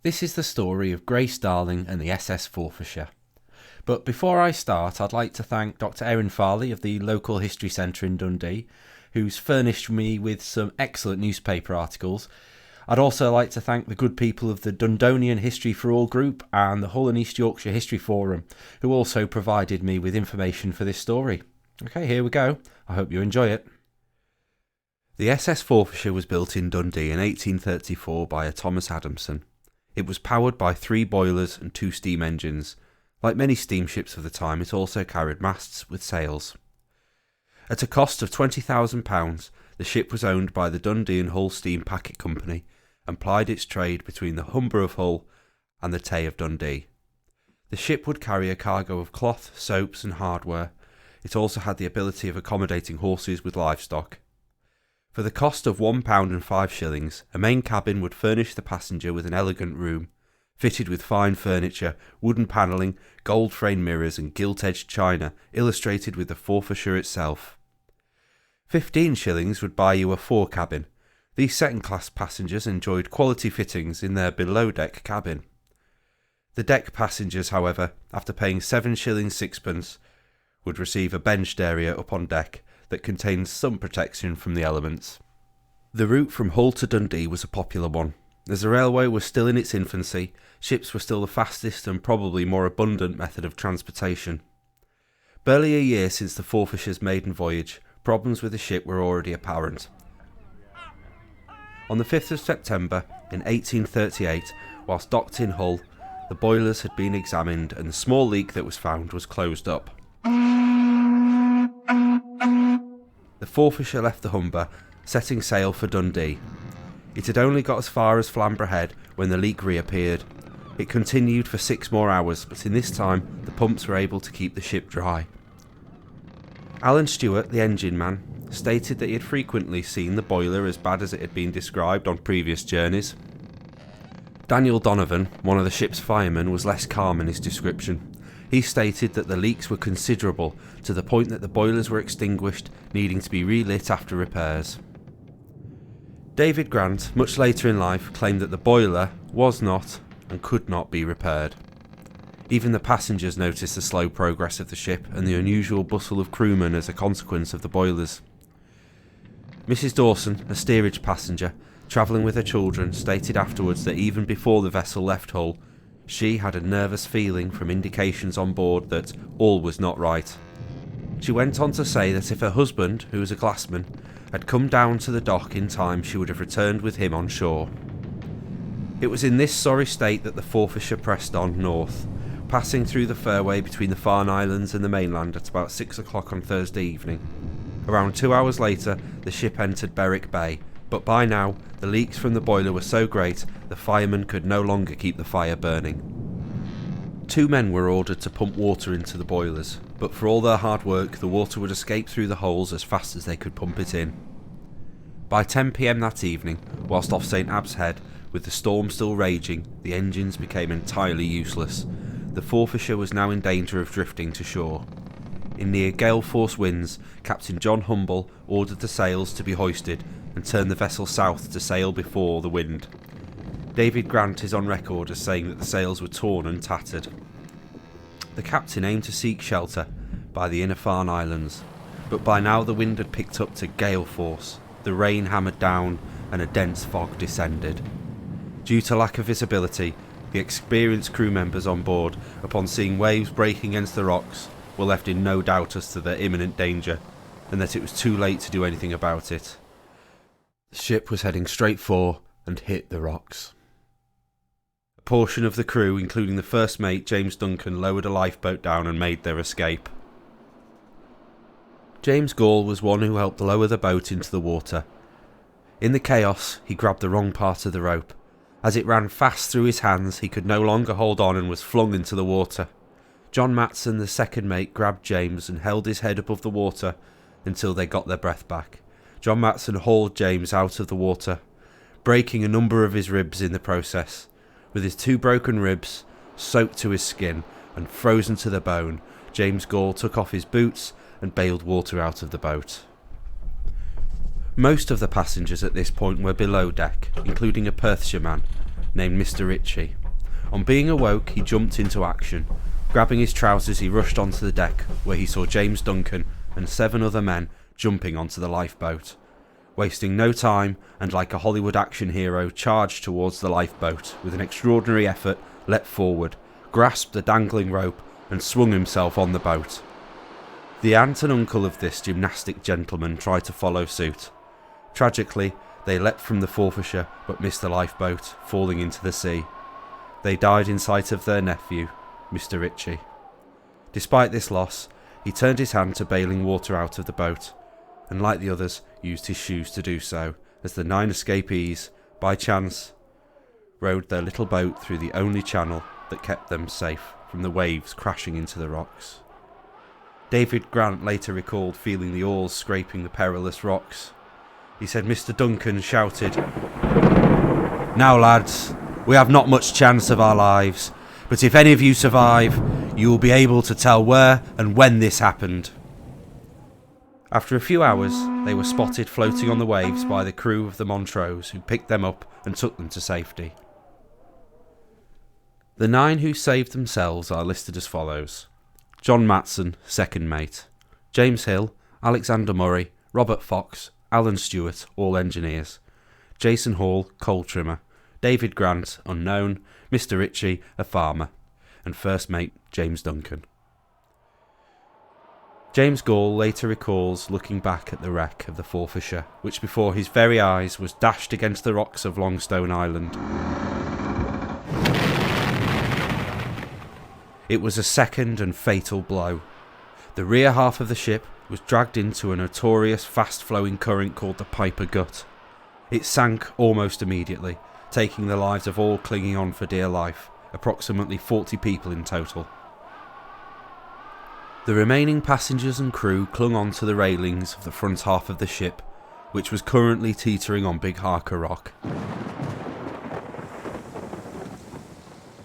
This is the story of Grace Darling and the SS Forfarshire. But before I start, I'd like to thank Dr. Erin Farley of the local history centre in Dundee, who's furnished me with some excellent newspaper articles. I'd also like to thank the good people of the Dundonian History for All group and the Hull and East Yorkshire History Forum, who also provided me with information for this story. Okay, here we go. I hope you enjoy it. The SS Forfarshire was built in Dundee in 1834 by a Thomas Adamson. It was powered by 3 boilers and 2 steam engines. Like many steamships of the time, it also carried masts with sails. At a cost of £20,000, the ship was owned by the Dundee and Hull Steam Packet Company and plied its trade between the Humber of Hull and the Tay of Dundee. The ship would carry a cargo of cloth, soaps and hardware. It also had the ability of accommodating horses with livestock. For the cost of £1.05, a main cabin would furnish the passenger with an elegant room, fitted with fine furniture, wooden panelling, gold-framed mirrors and gilt-edged china illustrated with the Forfarshire itself. 15 shillings would buy you a fore-cabin. These second-class passengers enjoyed quality fittings in their below-deck cabin. The deck passengers, however, after paying 7 shillings 6pence, would receive a benched area up on deck that contained some protection from the elements. The route from Hull to Dundee was a popular one. As the railway was still in its infancy, ships were still the fastest and probably more abundant method of transportation. Barely a year since the Forfarshire's maiden voyage, problems with the ship were already apparent. On the 5th of September in 1838, whilst docked in Hull, the boilers had been examined and the small leak that was found was closed up. The Forfarshire left the Humber, setting sail for Dundee. It had only got as far as Flamborough Head when the leak reappeared. It continued for 6 more hours, but in this time the pumps were able to keep the ship dry. Alan Stewart, the engine man, stated that he had frequently seen the boiler as bad as it had been described on previous journeys. Daniel Donovan, one of the ship's firemen, was less calm in his description. He stated that the leaks were considerable, to the point that the boilers were extinguished, needing to be relit after repairs. David Grant, much later in life, claimed that the boiler was not and could not be repaired. Even the passengers noticed the slow progress of the ship and the unusual bustle of crewmen as a consequence of the boilers. Mrs. Dawson, a steerage passenger, travelling with her children, stated afterwards that even before the vessel left Hull, she had a nervous feeling from indications on board that all was not right. She went on to say that if her husband, who was a glassman, had come down to the dock in time, she would have returned with him on shore. It was in this sorry state that the Forfarshire pressed on north, passing through the fairway between the Farne Islands and the mainland at about 6 o'clock on Thursday evening. Around 2 hours later, the ship entered Berwick Bay, but by now the leaks from the boiler were so great the firemen could no longer keep the fire burning. 2 men were ordered to pump water into the boilers, but for all their hard work the water would escape through the holes as fast as they could pump it in. By 10 p.m. that evening, whilst off St Abb's Head, with the storm still raging, the engines became entirely useless. The Forfarshire was now in danger of drifting to shore. In near gale-force winds, Captain John Humble ordered the sails to be hoisted and turned the vessel south to sail before the wind. David Grant is on record as saying that the sails were torn and tattered. The captain aimed to seek shelter by the inner Farne Islands, but by now the wind had picked up to gale force, the rain hammered down and a dense fog descended. Due to lack of visibility, the experienced crew members on board, upon seeing waves breaking against the rocks, were left in no doubt as to their imminent danger, and that it was too late to do anything about it. The ship was heading straight for and hit the rocks. A portion of the crew, including the first mate James Duncan, lowered a lifeboat down and made their escape. James Gall was one who helped lower the boat into the water. In the chaos, he grabbed the wrong part of the rope. As it ran fast through his hands, he could no longer hold on and was flung into the water. John Matson, the second mate, grabbed James and held his head above the water until they got their breath back. John Matson hauled James out of the water, breaking a number of his ribs in the process. With his 2 broken ribs soaked to his skin and frozen to the bone, James Gall took off his boots and bailed water out of the boat. Most of the passengers at this point were below deck, including a Perthshire man. named Mr. Ritchie. On being awoke, he jumped into action. Grabbing his trousers, he rushed onto the deck, where he saw James Duncan and 7 other men jumping onto the lifeboat. Wasting no time, and like a Hollywood action hero, charged towards the lifeboat, with an extraordinary effort, leapt forward, grasped a dangling rope, and swung himself on the boat. The aunt and uncle of this gymnastic gentleman tried to follow suit. Tragically, they leapt from the Forfarshire, but missed the lifeboat, falling into the sea. They died in sight of their nephew, Mr. Ritchie. Despite this loss, he turned his hand to bailing water out of the boat, and like the others, used his shoes to do so, as the 9 escapees, by chance, rowed their little boat through the only channel that kept them safe from the waves crashing into the rocks. David Grant later recalled feeling the oars scraping the perilous rocks. He said Mr. Duncan shouted, "Now lads, we have not much chance of our lives, but if any of you survive, you will be able to tell where and when this happened." After a few hours, they were spotted floating on the waves by the crew of the Montrose, who picked them up and took them to safety. The 9 who saved themselves are listed as follows: John Matson, second mate; James Hill, Alexander Murray, Robert Fox, Alan Stewart, all engineers; Jason Hall, coal trimmer; David Grant, unknown; Mr. Ritchie, a farmer; and first mate James Duncan. James Gall later recalls looking back at the wreck of the Forfarshire, which before his very eyes was dashed against the rocks of Longstone Island. It was a second and fatal blow. The rear half of the ship was dragged into a notorious fast-flowing current called the Piper Gut. It sank almost immediately, taking the lives of all clinging on for dear life, approximately 40 people in total. The remaining passengers and crew clung on to the railings of the front half of the ship, which was currently teetering on Big Harker Rock.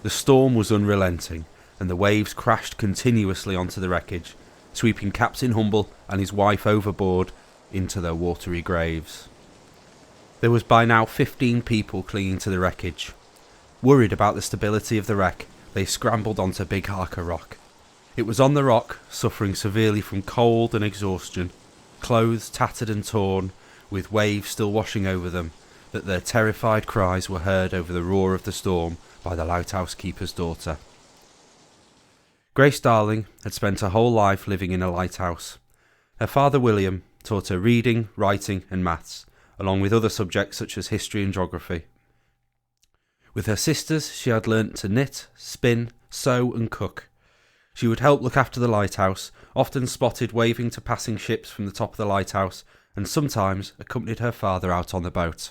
The storm was unrelenting, and the waves crashed continuously onto the wreckage, sweeping Captain Humble and his wife overboard into their watery graves. There was by now 15 people clinging to the wreckage. Worried about the stability of the wreck, they scrambled onto Big Harker Rock. It was on the rock, suffering severely from cold and exhaustion, clothes tattered and torn, with waves still washing over them, that their terrified cries were heard over the roar of the storm by the lighthouse keeper's daughter. Grace Darling had spent her whole life living in a lighthouse. Her father William taught her reading, writing and maths, along with other subjects such as history and geography. With her sisters she had learnt to knit, spin, sew and cook. She would help look after the lighthouse, often spotted waving to passing ships from the top of the lighthouse, and sometimes accompanied her father out on the boat.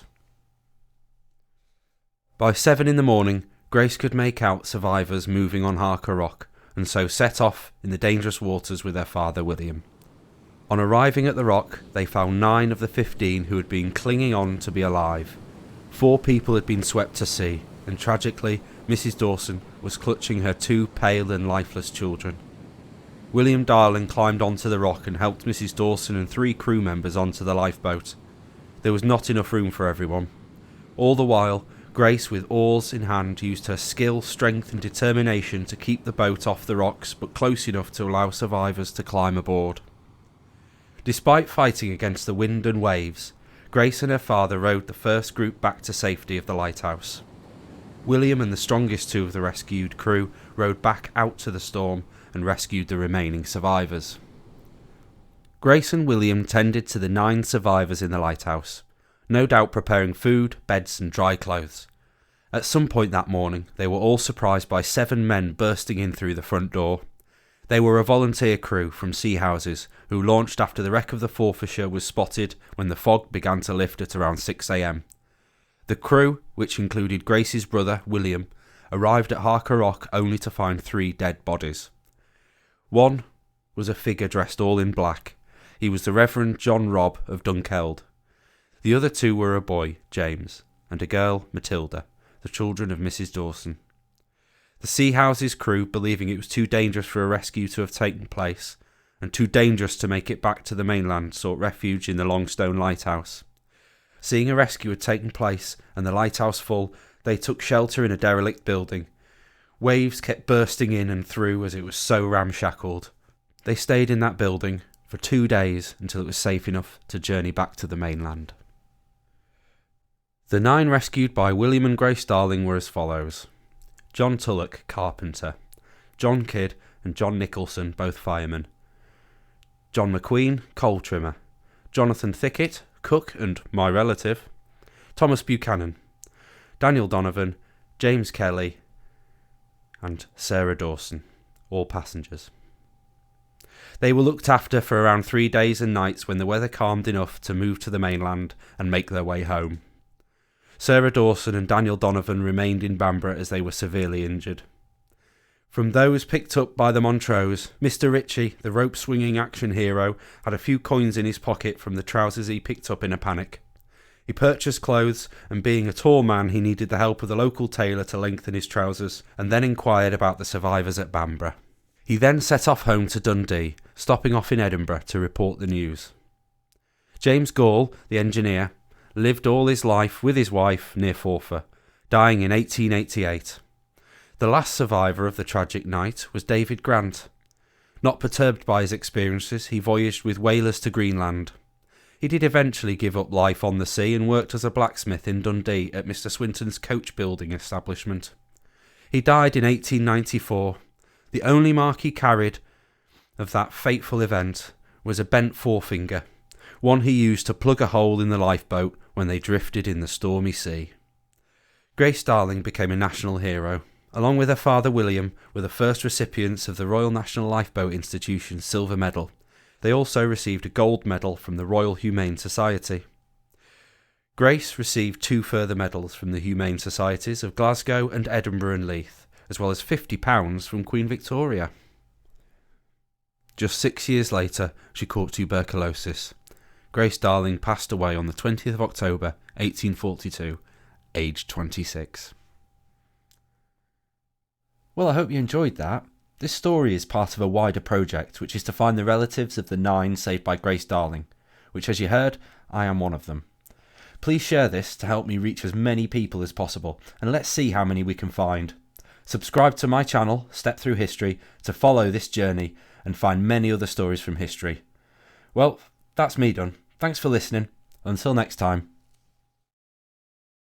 By 7 in the morning, Grace could make out survivors moving on Harker Rock, and so set off in the dangerous waters with her father William. On arriving at the rock, they found 9 of the 15 who had been clinging on to be alive. 4 people had been swept to sea, and tragically, Mrs. Dawson was clutching her 2 pale and lifeless children. William Darling climbed onto the rock and helped Mrs. Dawson and 3 crew members onto the lifeboat. There was not enough room for everyone. All the while, Grace, with oars in hand, used her skill, strength and determination to keep the boat off the rocks, but close enough to allow survivors to climb aboard. Despite fighting against the wind and waves, Grace and her father rowed the first group back to safety of the lighthouse. William and the strongest 2 of the rescued crew rowed back out to the storm and rescued the remaining survivors. Grace and William tended to the 9 survivors in the lighthouse, no doubt preparing food, beds and dry clothes. At some point that morning, they were all surprised by 7 men bursting in through the front door. They were a volunteer crew from Sea Houses who launched after the wreck of the Forfarshire was spotted when the fog began to lift at around 6 a.m. The crew, which included Grace's brother, William, arrived at Harker Rock only to find 3 dead bodies. One was a figure dressed all in black. He was the Reverend John Robb of Dunkeld. The other 2 were a boy, James, and a girl, Matilda, the children of Mrs. Dawson. The Sea Houses crew, believing it was too dangerous for a rescue to have taken place, and too dangerous to make it back to the mainland, sought refuge in the Longstone Lighthouse. Seeing a rescue had taken place and the lighthouse full, They took shelter in a derelict building. Waves kept bursting in and through as it was so ramshackled. They stayed in that building for 2 days until it was safe enough to journey back to the mainland. The 9 rescued by William and Grace Darling were as follows: John Tulloch, carpenter; John Kidd and John Nicholson, both firemen; John McQueen, coal trimmer; Jonathan Thickett, cook and my relative; Thomas Buchanan; Daniel Donovan, James Kelly and Sarah Dawson, all passengers. They were looked after for around 3 days and nights when the weather calmed enough to move to the mainland and make their way home. Sarah Dawson and Daniel Donovan remained in Bamborough as they were severely injured. From those picked up by the Montrose, Mr. Ritchie, the rope-swinging action hero, had a few coins in his pocket from the trousers he picked up in a panic. He purchased clothes, and being a tall man, he needed the help of the local tailor to lengthen his trousers, and then inquired about the survivors at Bamborough. He then set off home to Dundee, stopping off in Edinburgh to report the news. James Gall, the engineer, lived all his life with his wife near Forfar, dying in 1888. The last survivor of the tragic night was David Grant. Not perturbed by his experiences, he voyaged with whalers to Greenland. He did eventually give up life on the sea and worked as a blacksmith in Dundee at Mr. Swinton's coach building establishment. He died in 1894. The only mark he carried of that fateful event was a bent forefinger, one he used to plug a hole in the lifeboat when they drifted in the stormy sea. Grace Darling became a national hero. Along with her father William, were the first recipients of the Royal National Lifeboat Institution's Silver Medal. They also received a gold medal from the Royal Humane Society. Grace received 2 further medals from the Humane Societies of Glasgow and Edinburgh and Leith, as well as £50 from Queen Victoria. Just 6 years later, she caught tuberculosis. Grace Darling passed away on the 20th of October, 1842, aged 26. Well, I hope you enjoyed that. This story is part of a wider project, which is to find the relatives of the 9 saved by Grace Darling, which, as you heard, I am one of them. Please share this to help me reach as many people as possible, and let's see how many we can find. Subscribe to my channel, Step Through History, to follow this journey and find many other stories from history. Well, that's me done. Thanks for listening. Until next time.